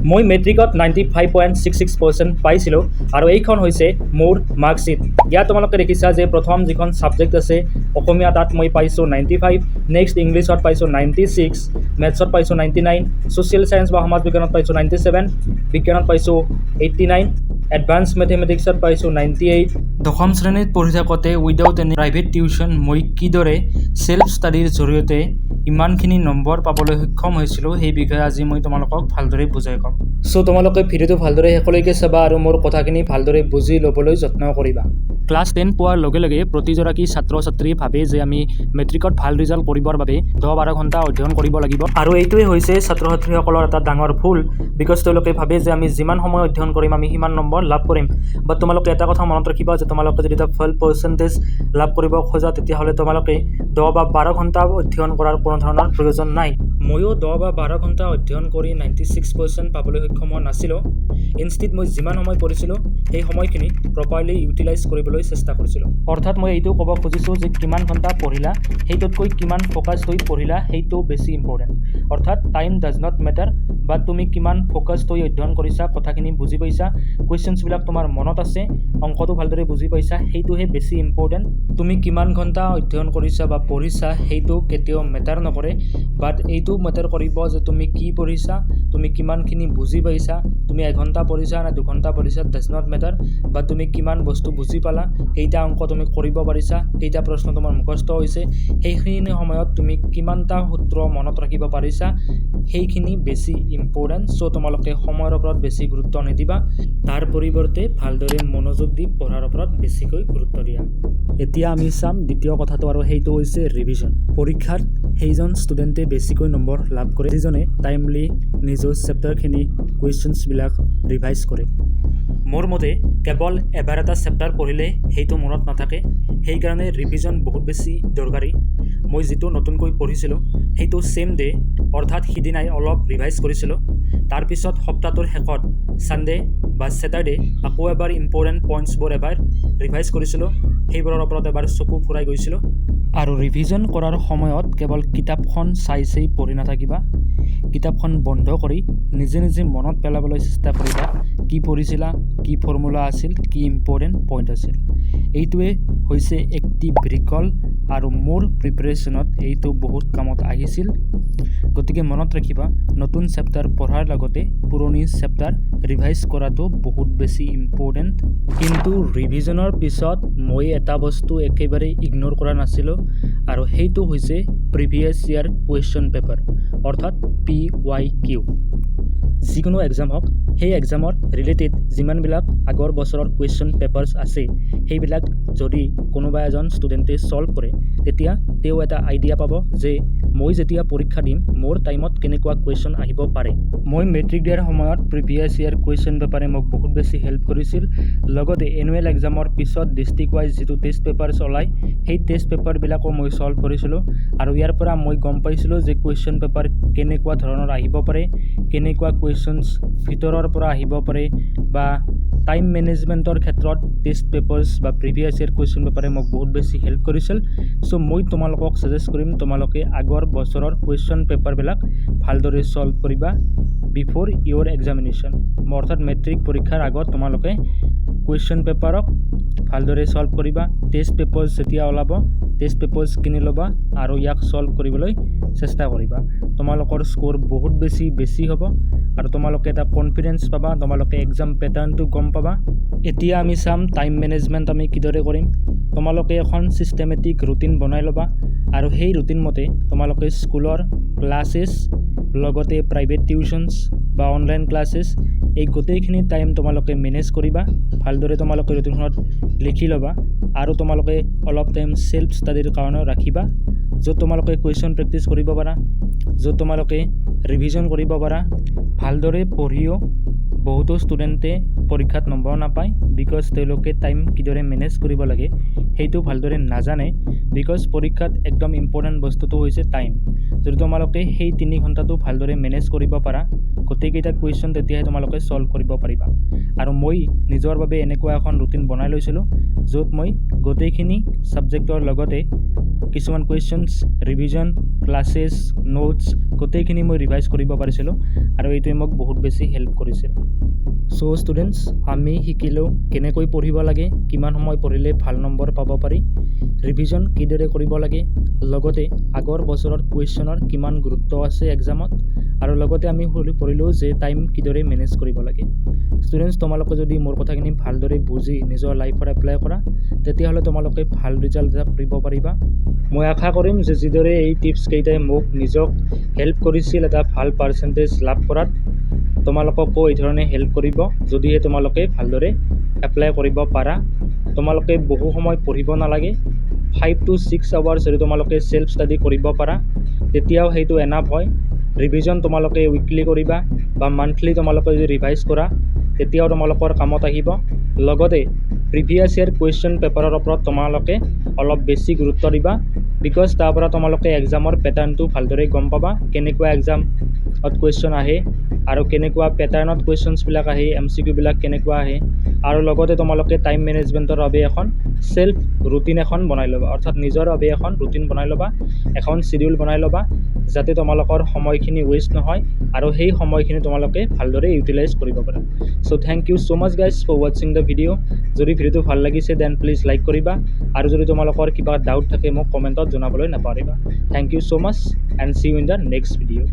মই মেট্ৰিকত 95.66% পাইছিলোঁ আৰু এইখন হৈছে মোৰ মাৰ্কশ্বিট। ইয়াত তোমালোকে দেখিছা যে প্ৰথম যিখন ছাবজেক্ট আছে অসমীয়া, তাত মই পাইছোঁ 95, নেক্সট ইংলিছত পাইছোঁ 96, মেথছত পাইছোঁ 99, ছ'চিয়েল ছায়েন্স বা সমাজ বিজ্ঞানত পাইছোঁ 97, বিজ্ঞানত পাইছোঁ 89, এডভান্স মেথমেটিক্সত পাইছোঁ 98। দশম শ্ৰেণীত পঢ়ি থাকোঁতে উইদাউট এনি প্ৰাইভেট টিউশ্যন মই কিদৰে ছেল্ফ ষ্টাডিৰ জৰিয়তে ইমানখিনি নম্বৰ পাবলৈ সক্ষম হৈছিলোঁ সেই বিষয়ে আজি মই তোমালোকক ভালদৰে বুজাই ক'ম। চ' তোমালোকে ভিডিঅ'টো ভালদৰে শেষলৈকে চাবা আৰু মোৰ কথাখিনি ভালদৰে বুজি ল'বলৈ যত্ন কৰিবা। ক্লাছ 10 পোৱাৰ লগে লগে প্ৰতিগৰাকী ছাত্ৰ ছাত্ৰীয়ে ভাবে যে আমি মেট্ৰিকত ভাল ৰিজাল্ট কৰিবৰ বাবে 10-12 ঘণ্টা অধ্যয়ন কৰিব লাগিব, আৰু এইটোৱে হৈছে ছাত্ৰ ছাত্ৰীসকলৰ এটা ডাঙৰ ভুল। বিকজ তেওঁলোকে ভাবে যে আমি যিমান সময় অধ্যয়ন কৰিম আমি সিমান নম্বৰ লাভ কৰিম। বাট তোমালোকে এটা কথা মনত ৰাখিবা যে তোমালোকে যদি এটা ভাল পাৰ্চেণ্টেজ লাভ কৰিব খোজা তেতিয়াহ'লে তোমালোকে 10 বা 12 ঘণ্টা অধ্যয়ন কৰাৰ কোনো ধৰণৰ প্ৰয়োজন নাই। ময়ো 10 বা 12 ঘণ্টা অধ্যয়ন কৰি 96% পাবলৈ সক্ষম হোৱা নাছিলোঁ। ইনষ্টিড মই যিমান সময় পঢ়িছিলোঁ সেই সময়খিনি প্ৰপাৰলি ইউটিলাইজ কৰিবলৈ চেষ্টা কৰিছিলোঁ। অৰ্থাৎ মই এইটো ক'ব খুজিছোঁ যে কিমান ঘণ্টা পঢ়িলা সেইটোতকৈ কিমান ফ'কাছড হৈ পঢ়িলা সেইটো বেছি ইম্পৰ্টেণ্ট। অৰ্থাৎ টাইম ডাজ নট মেটাৰ, বাট তুমি কিমান ফ'কাছড হৈ অধ্যয়ন কৰিছা, কথাখিনি বুজি পাইছা, কুৱেশ্যনছবিলাক তোমাৰ মনত আছে, অংকটো ভালদৰে বুজি পাইছা, সেইটোহে বেছি ইম্পৰ্টেণ্ট। তুমি কিমান ঘণ্টা অধ্যয়ন কৰিছা বা পঢ়িছা সেইটো কেতিয়াও মেটাৰ নকৰে, বাট এইটো মেটাৰ কৰিব যে তুমি কি পঢ়িছা, তুমি কিমানখিনি বুজি পাইছা, তুমি 1 ঘণ্টা পঢ়িছা নে 2 ঘণ্টা পঢ়িছা, ডাজ নট মেটাৰ, বা তুমি কিমান বস্তু বুজি পালা, কেইটা অংক তুমি কৰিব পাৰিছা, কেইটা প্ৰশ্ন তোমাৰ মুখস্থ হৈছে, সেইখিনি সময়ত তুমি কিমানটা সূত্ৰ মনত ৰাখিব পাৰিছা, সেইখিনি বেছি ইম্পৰ্টেণ্ট। চ' তোমালোকে সময়ৰ ওপৰত বেছি গুৰুত্ব নিদিবা, তাৰ পৰিৱৰ্তে ভালদৰে মনোযোগ দি পঢ়াৰ ওপৰত বেছিকৈ গুৰুত্ব দিয়া। এতিয়া আমি চাম দ্বিতীয় কথাটো, আৰু সেইটো হৈছে ৰিভিজন। পৰীক্ষাত সেইজন ষ্টুডেণ্টে বেছিকৈ নম্বৰ লাভ কৰে যিজনে টাইমলি নিজৰ চেপ্টাৰখিনি কুৱেশ্যনছবিলাক ৰিভাইজ কৰে। মোৰ মতে কেৱল এবাৰ এটা চেপ্টাৰ পঢ়িলে সেইটো মনত নাথাকে, সেইকাৰণে ৰিভিজন বহুত বেছি দৰকাৰী। মই যিটো নতুনকৈ পঢ়িছিলোঁ সেইটো ছেম ডে, অৰ্থাৎ সিদিনাই অলপ ৰিভাইজ কৰিছিলোঁ। তাৰপিছত সপ্তাহটোৰ শেষত ছানডে বা ছেটাৰডে আকৌ এবাৰ ইম্পৰ্টেণ্ট পইণ্টছবোৰ এবাৰ ৰিভাইজ কৰিছিলোঁ, সেইবোৰৰ ওপৰত এবাৰ চকু ফুৰাই গৈছিলোঁ। আৰু ৰিভিজন কৰাৰ সময়ত কেৱল কিতাপখন চাই পঢ়ি নাথাকিবা, কিতাপখন বন্ধ কৰি নিজে নিজে মনত পেলাবলৈ চেষ্টা কৰিবা কি পঢ়িছিলা, কি ফৰ্মুলা আছিল, কি ইম্পৰ্টেণ্ট পইণ্ট আছিল। এইটোৱে হৈছে এক্টিভ ৰিকল, আৰু মোৰ প্ৰিপাৰেশ্যনত এইটো বহুত কামত আহিছিল। গতিকে মনত ৰাখিবা, নতুন চেপ্টাৰ পঢ়াৰ লগতে পুৰণি চেপ্টাৰ ৰিভাইজ কৰাটো বহুত বেছি ইম্পৰ্টেণ্ট। কিন্তু ৰিভিজনৰ পিছত মই এটা বস্তু একেবাৰে ইগন'ৰ কৰা নাছিলোঁ, আৰু সেইটো হৈছে প্ৰিভিয়াছ ইয়াৰ কুৱেশ্যন পেপাৰ, অৰ্থাৎ PYQ। যিকোনো এক্সাম হওক, সেই এক্সামৰ ৰিলেটেড যিমানবিলাক আগৰ বছৰৰ কুৱেশ্যন পেপাৰ্ছ আছে সেইবিলাক যদি কোনোবা এজন ষ্টুডেণ্টে ছল্ভ কৰে তেতিয়া তেওঁ এটা আইডিয়া পাব যে মই যেতিয়া পৰীক্ষা দিম মোৰ টাইমত কেনেকুৱা কুৱেশ্যন আহিব পাৰে। মই মেট্ৰিক দিয়াৰ সময়ত প্ৰিভিয়াছ ইয়াৰ কুৱেশ্যন পেপাৰে মোক বহুত বেছি হেল্প কৰিছিল। লগতে এনুৱেল এক্সামৰ পিছত ডিষ্ট্ৰিক্ট ৱাইজ যিটো টেষ্ট পেপাৰ্ছ ওলায় সেই টেষ্ট পেপাৰবিলাকো মই ছল্ভ কৰিছিলোঁ, আৰু ইয়াৰ পৰা মই গম পাইছিলোঁ যে কুৱেশ্যন পেপাৰ কেনেকুৱা ধৰণৰ আহিব পাৰে, কেনেকুৱা কুৱেশ্যনছ ভিতৰৰ পৰা আহিব পাৰে, বা টাইম মেনেজমেণ্টৰ ক্ষেত্ৰত টেষ্ট পেপাৰ্ছ বা প্ৰিভিয়াছ ইয়াৰ কুৱেশ্যন পেপাৰে মোক বহুত বেছি হেল্প কৰিছিল। চ' মই তোমালোকক ছাজেষ্ট কৰিম তোমালোকে আগৰ বছৰৰ কুৱেশ্যন পেপাৰবিলাক ভালদৰে ছল্ভ কৰিবা বিফ'ৰ ইয়'ৰ এক্সামিনেশ্যন। অৰ্থাৎ মেট্ৰিক পৰীক্ষাৰ আগত তোমালোকে কুৱেশ্যন পেপাৰক ভালদৰে ছল্ভ কৰিবা। টেষ্ট পেপাৰ্ছ যেতিয়া ওলাব টেষ্ট পেপাৰ্ছ কিনি ল'বা আৰু ইয়াক ছল্ভ কৰিবলৈ চেষ্টা কৰিবা। তোমালোকৰ স্ক'ৰ বহুত বেছি হ'ব, আৰু তোমালোকে এটা কনফিডেঞ্চ পাবা, তোমালোকে এক্সাম পেটাৰ্ণটো গম পাবা। এতিয়া আমি চাম টাইম মেনেজমেণ্ট আমি কিদৰে কৰিম। তোমালোকে এখন ছিষ্টেমেটিক ৰুটিন বনাই ল'বা, আৰু সেই ৰুটিন মতে তোমালোকে স্কুলৰ ক্লাছেছ, লগতে প্ৰাইভেট টিউশ্যনছ বা অনলাইন ক্লাছেছ, এই গোটেইখিনি টাইম তোমালোকে মেনেজ কৰিবা। ভালদৰে তোমালোকে ৰুটিনখনত লিখি ল'বা, আৰু তোমালোকে অলপ টাইম ছেল্ফ ষ্টাডিৰ কাৰণেও ৰাখিবা, য'ত তোমালোকে কুৱেশ্যন প্ৰেক্টিছ কৰিব পাৰা, য'ত তোমালোকে ৰিভিজন কৰিব পাৰা। ভালদৰে পঢ়িও বহুতো ষ্টুডেণ্টে পৰীক্ষাত নম্বৰ নাপায়, বিকজ তেওঁলোকে টাইম কিদৰে মেনেজ কৰিব লাগে সেইটো ভালদৰে নাজানে। বিকজ পৰীক্ষাত একদম ইম্পৰ্টেণ্ট বস্তুটো হৈছে টাইম। যদি তোমালোকে সেই 3 ঘণ্টাটো ভালদৰে মেনেজ কৰিব পাৰা গোটেইকেইটা কুৱেশ্যন তেতিয়াহে তোমালোকে ছল্ভ কৰিব পাৰিবা আৰু মই নিজৰ বাবে এনেকুৱা এখন ৰুটিন বনাই লৈছিলোঁ য'ত মই গোটেইখিনি ছাবজেক্টৰ লগতে কিছুমান কুৱেশ্যনছ ৰিভিজন ক্লাছেছ নোটছ গোটেইখিনি মই ৰিভাইজ কৰিব পাৰিছিলোঁ আৰু এইটোৱে মোক বহুত বেছি হেল্প কৰিছিল চ' ষ্টুডেণ্টছ আমি শিকিলোঁ কেনেকৈ পঢ়িব লাগে কিমান সময় পঢ়িলে ভাল নম্বৰ পাব পাৰি ৰিভিজন কিদৰে কৰিব লাগে লগতে আগৰ বছৰৰ কুৱেশ্যনৰ কিমান গুৰুত্ব আছে এক্সামত আৰু লগতে আমি পঢ়িলোঁ যে টাইম কিদৰে মেনেজ কৰিব লাগে ষ্টুডেণ্টছ তোমালোকে যদি মোৰ কথাখিনি ভালদৰে বুজি নিজৰ লাইফত এপ্লাই কৰা তেতিয়াহ'লে তোমালোকে ভাল ৰিজাল্ট এটা কৰিব পাৰিবা মই আশা কৰিম যে যিদৰে এই টিপছকেইটাই মোক নিজক হেল্প কৰিছিল এটা ভাল পাৰ্চেণ্টেজ লাভ কৰাত তোমালোককো এই ধৰণে হেল্প কৰিব যদিহে তোমালোকে ভালদৰে এপ্লাই কৰিব পাৰা তোমালোকে বহু সময় পঢ়িব নালাগে 5 to 6 আৱাৰ্ছ যদি তোমালোকে সেল্ফ ষ্টাডি কৰিব পাৰা তেতিয়াও সেইটো এনাফ হয় ৰিভিজন তোমালোকে উইকলি কৰিবা বা মান্থলি তোমালোকে যদি ৰিভাইজ কৰা তেতিয়াও তোমালোকৰ কামত আহিব লগতে প্ৰিভিয়াছ ইয়াৰ কুৱেশ্যন পেপাৰৰ ওপৰত তোমালোকে অলপ বেছি গুৰুত্ব দিবা বিকজ তাৰ পৰা তোমালোকে এক্সামৰ পেটাৰ্ণটো ভালদৰে গম পাবা কেনেকুৱা এক্সামত কুৱেশ্যন আহে আৰু কেনেকুৱা পেটাৰ্ণত কুৱেশ্যনছবিলাক আহে MCQ বিলাক কেনেকুৱা আহে আৰু লগতে তোমালোকে টাইম মেনেজমেণ্টৰ বাবে এখন সেল্ফ ৰুটিন এখন বনাই ল'বা অৰ্থাৎ নিজৰ বাবে এখন ৰুটিন বনাই ল'বা এখন শিডিউল বনাই ল'বা যাতে তোমালোকৰ সময়খিনি ৱেষ্ট নহয় আৰু সেই সময়খিনি তোমালোকে ভালদৰে ইউটিলাইজ কৰিব পাৰা so' thank you so' much guys for ৱাচিং দ্য ভিডিঅ' যদি ভিডিঅ'টো ভাল লাগিছে দেন প্লিজ লাইক কৰিবা আৰু যদি তোমালোকৰ কিবা ডাউট থাকে মোক কমেণ্টত জনাবলৈ নাপাহৰিবা thank you so' much and see you in the next video'